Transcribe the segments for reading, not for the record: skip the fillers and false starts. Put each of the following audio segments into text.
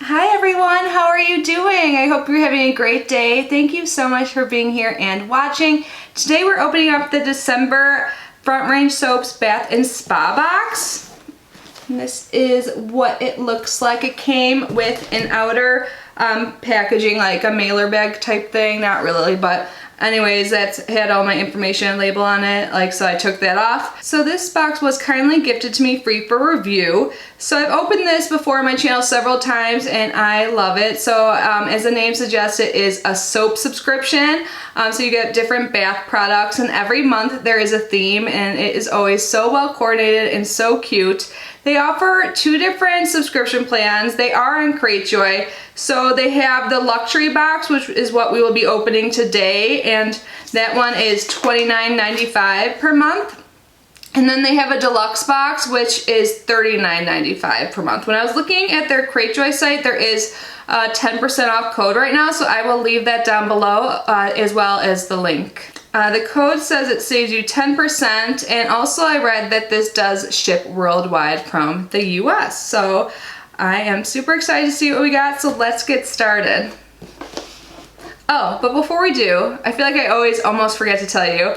Hi everyone, how are you doing? I hope you're having a great day. Thank you so much for being here and watching. Today we're opening up the December Front Range Soaps Bath and Spa box. And this is what it looks like. It came with an outer packaging, like a mailer bag type thing. Not really, but anyways, that had all my information label on it, so I took that off. So this box was kindly gifted to me free for review. So I've opened this before on my channel several times and I love it. So as the name suggests, it is a soap subscription. So you get different bath products and every month there is a theme and it is always so well coordinated and so cute. They offer two different subscription plans. They are on Cratejoy. So they have the luxury box, which is what we will be opening today, and that one is $29.95 per month. And then they have a deluxe box, which is $39.95 per month. When I was looking at their Cratejoy site, there is a 10% off code right now, so I will leave that down below as well as the link. The code says it saves you 10%, and also I read that this does ship worldwide from the US. So I am super excited to see what we got, so let's get started. Oh, but before we do, I feel like I always almost forget to tell you,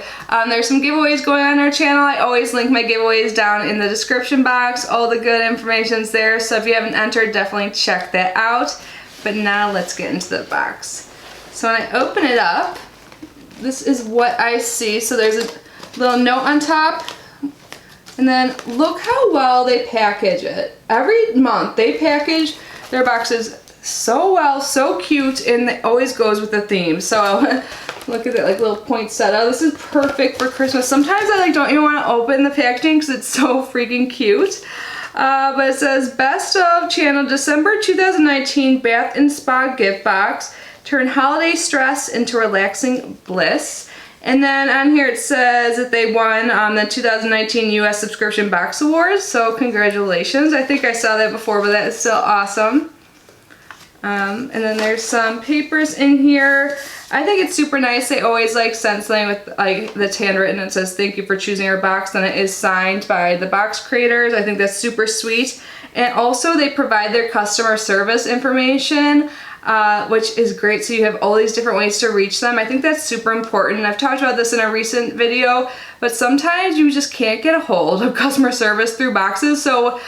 there's some giveaways going on our channel. I always link my giveaways down in the description box. All the good information's there, so if you haven't entered, definitely check that out. But now let's get into the box. So when I open it up, this is what I see. So there's a little note on top, and then look how well they package it. Every month they package their boxes so well, so cute, and it always goes with the theme. So look at that, like little poinsettia. This is perfect for Christmas. Sometimes I don't even want to open the packaging because it's so freaking cute. But it says Best of Channel December 2019 Bath and Spa Gift Box. Turn holiday stress into relaxing bliss. And then on here it says that they won the 2019 US Subscription Box Awards, so congratulations. I think I saw that before, but that is still awesome. And then there's some papers in here. I think it's super nice. They always send something with that's handwritten and says thank you for choosing our box, and it is signed by the box creators. I think that's super sweet. And also they provide their customer service information, which is great, so you have all these different ways to reach them. I think that's super important. I've talked about this in a recent video, but sometimes you just can't get a hold of customer service through boxes. So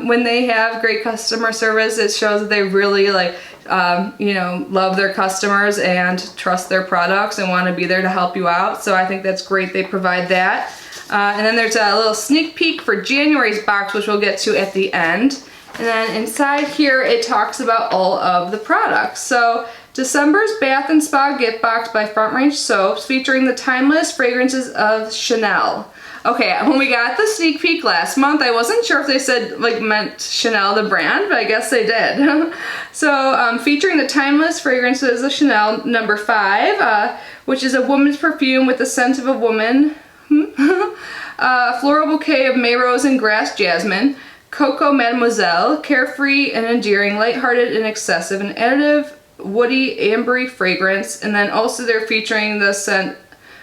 when they have great customer service, it shows that they really love their customers and trust their products and want to be there to help you out. So I think that's great they provide that. And then there's a little sneak peek for January's box, which we'll get to at the end. And then inside here it talks about all of the products. So December's Bath and Spa Gift Box by Front Range Soaps, featuring the timeless fragrances of Chanel. Okay, when we got the sneak peek last month, I wasn't sure if they said meant Chanel the brand, but I guess they did. So featuring the timeless fragrances of Chanel No. 5, which is a woman's perfume with the scent of a woman, a floral bouquet of May Rose and Grass Jasmine, Coco Mademoiselle, carefree and endearing, lighthearted and excessive, an additive, woody, ambery fragrance. And then also they're featuring the scent,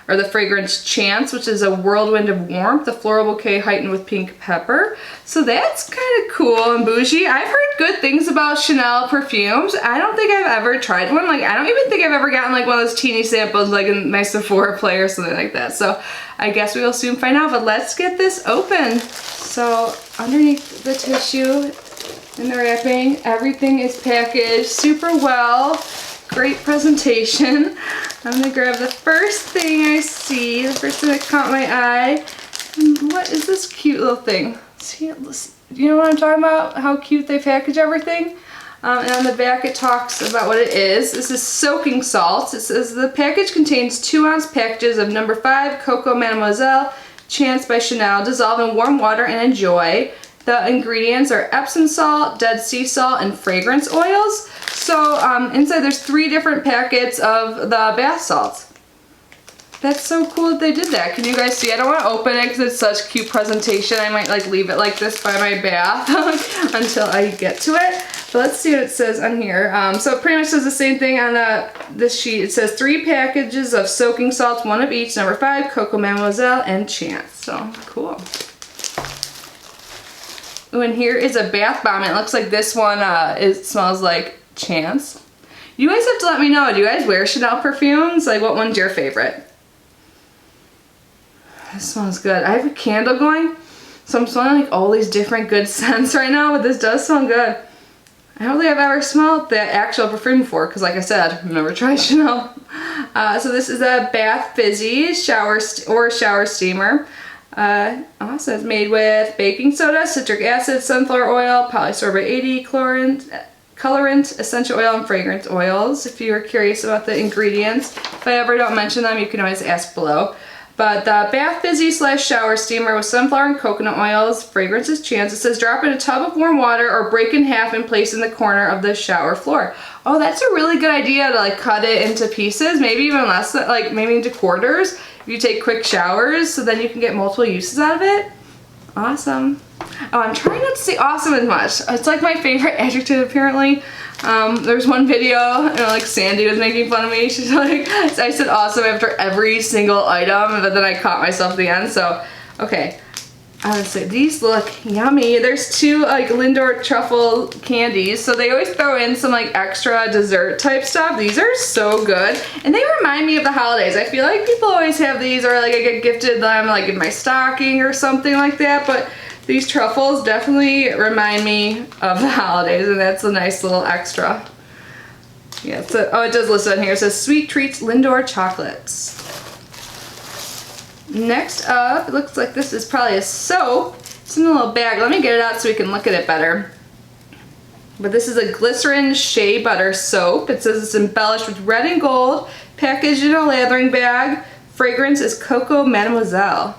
or the fragrance Chance, which is a whirlwind of warmth, the floral bouquet heightened with pink pepper. So that's kind of cool and bougie. I've heard good things about Chanel perfumes. I don't think I've ever tried one. I don't even think I've ever gotten one of those teeny samples in my Sephora play or something like that. So I guess we will soon find out, but let's get this open. So underneath the tissue and the wrapping, everything is packaged super well. Great presentation. I'm gonna grab the first thing I see, the first thing that caught my eye. What is this cute little thing? See, you know what I'm talking about? How cute they package everything? And on the back it talks about what it is. This is soaking salts. It says the package contains 2-ounce packages of No. 5 Coco Mademoiselle Chance by Chanel. Dissolve in warm water and enjoy. The ingredients are Epsom salt, Dead Sea salt, and fragrance oils. So inside there's 3 different packets of the bath salts. That's so cool that they did that. Can you guys see? I don't want to open it because it's such cute presentation. I might leave it like this by my bath until I get to it. But let's see what it says on here. So it pretty much says the same thing on this sheet. It says 3 packages of soaking salts, 1 of each, No. 5, Coco Mademoiselle, and Chance. So cool. Ooh, and here is a bath bomb. It looks like this one, it smells like Chance. You guys have to let me know. Do you guys wear Chanel perfumes? Like, what one's your favorite? This smells good. I have a candle going, so I'm smelling like all these different good scents right now, but this does smell good. I don't think I've ever smelled the actual perfume before, because like I said, I've never tried Chanel. So this is a Bath Fizzy shower steamer. Also, it's made with baking soda, citric acid, sunflower oil, polysorbate 80, colorant, essential oil, and fragrance oils. If you're curious about the ingredients, if I ever don't mention them, you can always ask below. But the Bath Fizzy / shower steamer with sunflower and coconut oils. Fragrance is Chance. It says drop in a tub of warm water or break in half and place in the corner of the shower floor. Oh, that's a really good idea to like cut it into pieces, maybe even less, like maybe into quarters. If you take quick showers, so then you can get multiple uses out of it. Awesome. Oh, I'm trying not to say awesome as much. It's like my favorite adjective apparently. There's one video, like Sandy was making fun of me. She's like, I said awesome after every single item, but then I caught myself at the end. So, okay. I would say these look yummy. There's two like Lindor truffle candies, so they always throw in some like extra dessert type stuff. These are so good, and they remind me of the holidays. I feel like people always have these, or like I get gifted them like in my stocking or something like that, but these truffles definitely remind me of the holidays, and that's a nice little extra. Yeah, so, oh, it does list on here. It says Sweet Treats Lindor Chocolates. Next up, it looks like this is probably a soap. It's in a little bag. Let me get it out so we can look at it better. But this is a glycerin shea butter soap. It says it's embellished with red and gold, packaged in a lathering bag. Fragrance is Coco Mademoiselle.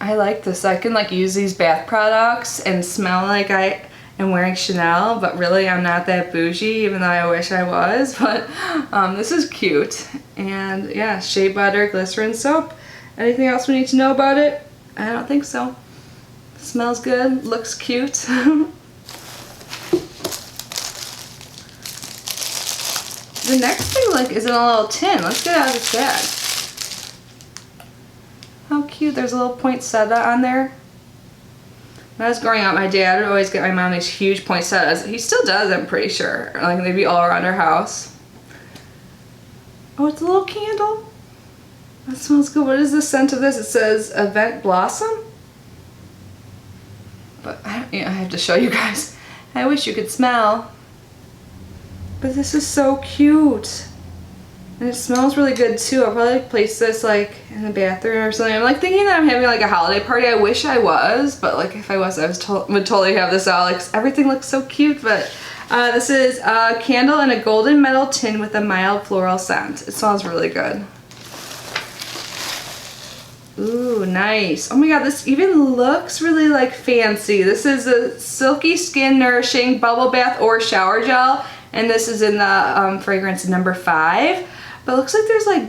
I like this. I can like use these bath products and smell like I am wearing Chanel, but really I'm not that bougie, even though I wish I was. But this is cute. And yeah, shea butter, glycerin soap. Anything else we need to know about it? I don't think so. Smells good, looks cute. The next thing like is in a little tin. Let's get out of this bag. How cute, there's a little poinsettia on there. When I was growing up, my dad would always get my mom these huge poinsettias. He still does, I'm pretty sure. Like they'd be all around our house. Oh, it's a little candle. That smells good. What is the scent of this? It says Event Blossom. But I have to show you guys. I wish you could smell. But this is so cute. And it smells really good too. I'll probably place this like in the bathroom or something. I'm like thinking that I'm having like a holiday party. I wish I was, but like if I was, I would totally have this out. Like everything looks so cute, but this is a candle in a golden metal tin with a mild floral scent. It smells really good. Ooh, nice. Oh my god, this even looks really like fancy. This is a silky skin nourishing bubble bath or shower gel, and this is in the fragrance number 5. But it looks like there's like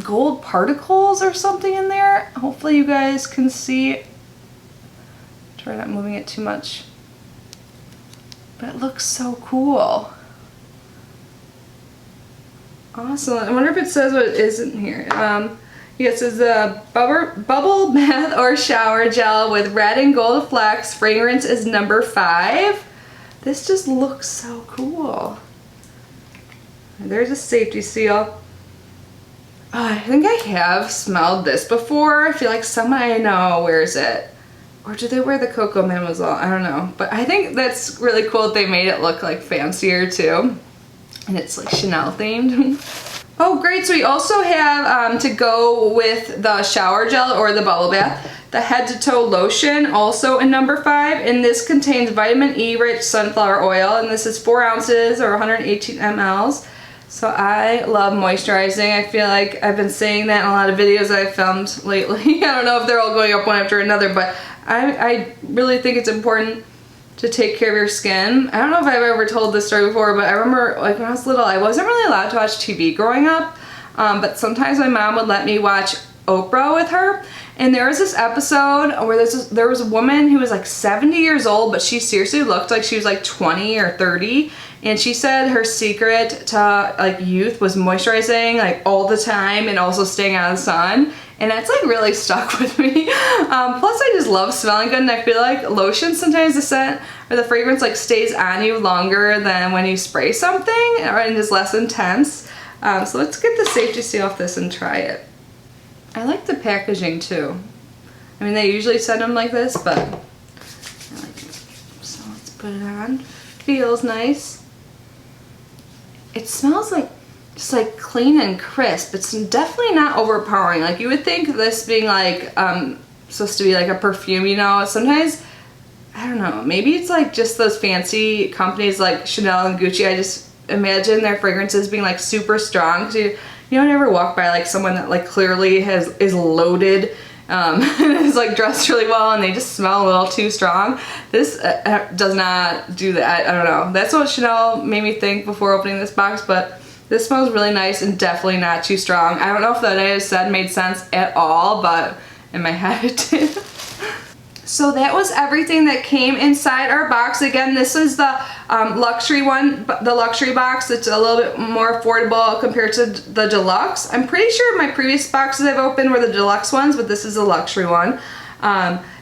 gold particles or something in there. Hopefully you guys can see. Try not moving it too much. But it looks so cool. Awesome. I wonder if it says what it is in here. Yeah, it says bubble bath or shower gel with red and gold flecks. Fragrance is number 5. This just looks so cool. There's a safety seal. Oh, I think I have smelled this before. I feel like someone I know wears it. Or do they wear the Coco Mademoiselle? I don't know. But I think that's really cool that they made it look like fancier too. And it's like Chanel themed. Oh great, so we also have to go with the shower gel or the bubble bath, the head to toe lotion, also in number 5, and this contains vitamin E rich sunflower oil, and this is 4 ounces or 118 mLs. So I love moisturizing. I feel like I've been saying that in a lot of videos I've filmed lately. I don't know if they're all going up one after another, but I really think it's important to take care of your skin. I don't know if I've ever told this story before, but I remember like when I was little, I wasn't really allowed to watch TV growing up, but sometimes my mom would let me watch Oprah with her. And there was this episode where there was a woman who was like 70 years old, but she seriously looked like she was like 20 or 30. And she said her secret to like youth was moisturizing like all the time and also staying out of the sun. and that's like really stuck with me. Plus I just love smelling good, and I feel like lotion, sometimes the scent or the fragrance like stays on you longer than when you spray something, and is less intense. So let's get the safety seal off this and try it. I like the packaging too. I mean, they usually send them like this, but I like it. So let's put it on. Feels nice. It smells like just like clean and crisp. It's definitely not overpowering. Like you would think this being like supposed to be like a perfume, you know. Sometimes, I don't know, maybe it's like just those fancy companies like Chanel and Gucci. I just imagine their fragrances being like super strong. So you don't ever walk by like someone that like clearly is loaded and is like dressed really well, and they just smell a little too strong. This does not do that. I don't know. That's what Chanel made me think before opening this box, but this smells really nice and definitely not too strong. I don't know if that I said made sense at all, but in my head it did. So that was everything that came inside our box. Again, this is the luxury one, the luxury box. It's a little bit more affordable compared to the deluxe. I'm pretty sure my previous boxes I've opened were the deluxe ones, but this is a luxury one.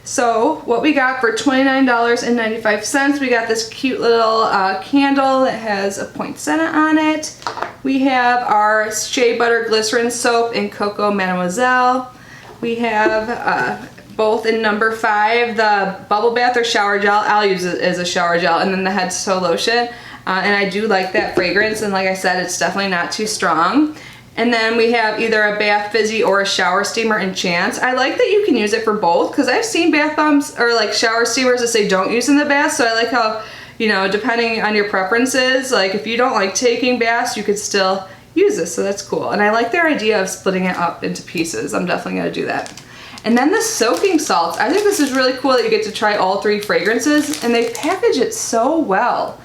So what we got for $29.95, we got this cute little candle that has a poinsettia on it. We have our Shea Butter Glycerin Soap in Cocoa Mademoiselle. We have both in number 5, the bubble bath or shower gel. I'll use it as a shower gel, and then the head to toe lotion. And I do like that fragrance, and like I said, it's definitely not too strong. And then we have either a bath fizzy or a shower steamer in Chance. I like that you can use it for both, because I've seen bath bombs or like shower steamers that say don't use in the bath. So I like how, you know, depending on your preferences, like if you don't like taking baths, you could still use this. So that's cool. And I like their idea of splitting it up into pieces. I'm definitely going to do that. And then the soaking salts. I think this is really cool that you get to try all 3 fragrances, and they package it so well.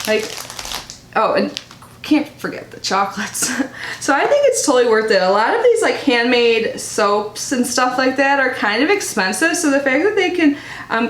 Like, oh, and can't forget the chocolates. So I think it's totally worth it. A lot of these like handmade soaps and stuff like that are kind of expensive, so the fact that they can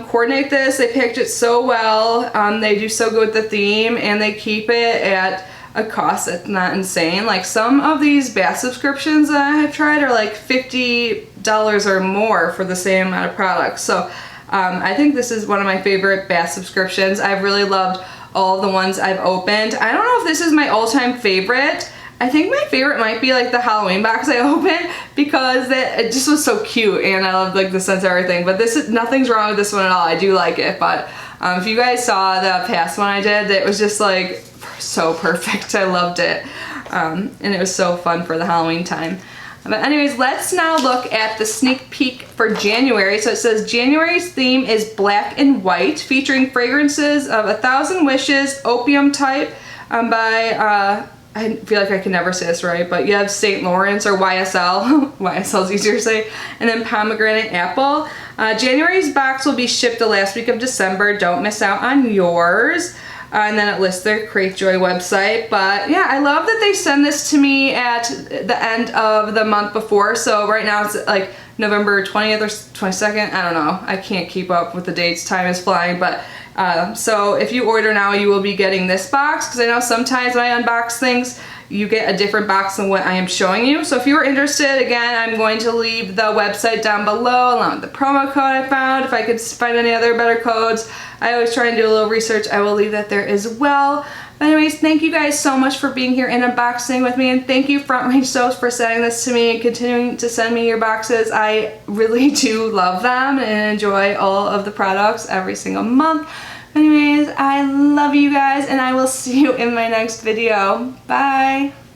coordinate this, they package it so well, they do so good with the theme, and they keep it at a cost that's not insane. Like some of these bath subscriptions that I have tried are like $50 or more for the same amount of products. So I think this is one of my favorite bath subscriptions. I've really loved all the ones I've opened. I don't know if this is my all-time favorite. I think my favorite might be like the Halloween box I opened, because it just was so cute and I loved like the scents and everything. But this is, nothing's wrong with this one at all. I do like it, but if you guys saw the past one I did, it was just like so perfect. I loved it. And it was so fun for the Halloween time. But anyways, let's now look at the sneak peek for January. So it says January's theme is black and white, featuring fragrances of 1,000 Wishes, Opium Type by, I feel like I can never say this right, but you have St. Lawrence or YSL. YSL is easier to say. And then Pomegranate Apple. January's box will be shipped the last week of December. Don't miss out on yours. And then it lists their Cratejoy website. But yeah, I love that they send this to me at the end of the month before. So right now it's like November 20th or 22nd. I don't know. I can't keep up with the dates. Time is flying. But so if you order now, you will be getting this box. Because I know sometimes when I unbox things, you get a different box than what I am showing you. So if you are interested, again, I'm going to leave the website down below along with the promo code I found. If I could find any other better codes, I always try and do a little research. I will leave that there as well. But anyways, thank you guys so much for being here and unboxing with me, and thank you Front Range Soaps for sending this to me and continuing to send me your boxes. I really do love them and enjoy all of the products every single month. Anyways, I love you guys, and I will see you in my next video. Bye!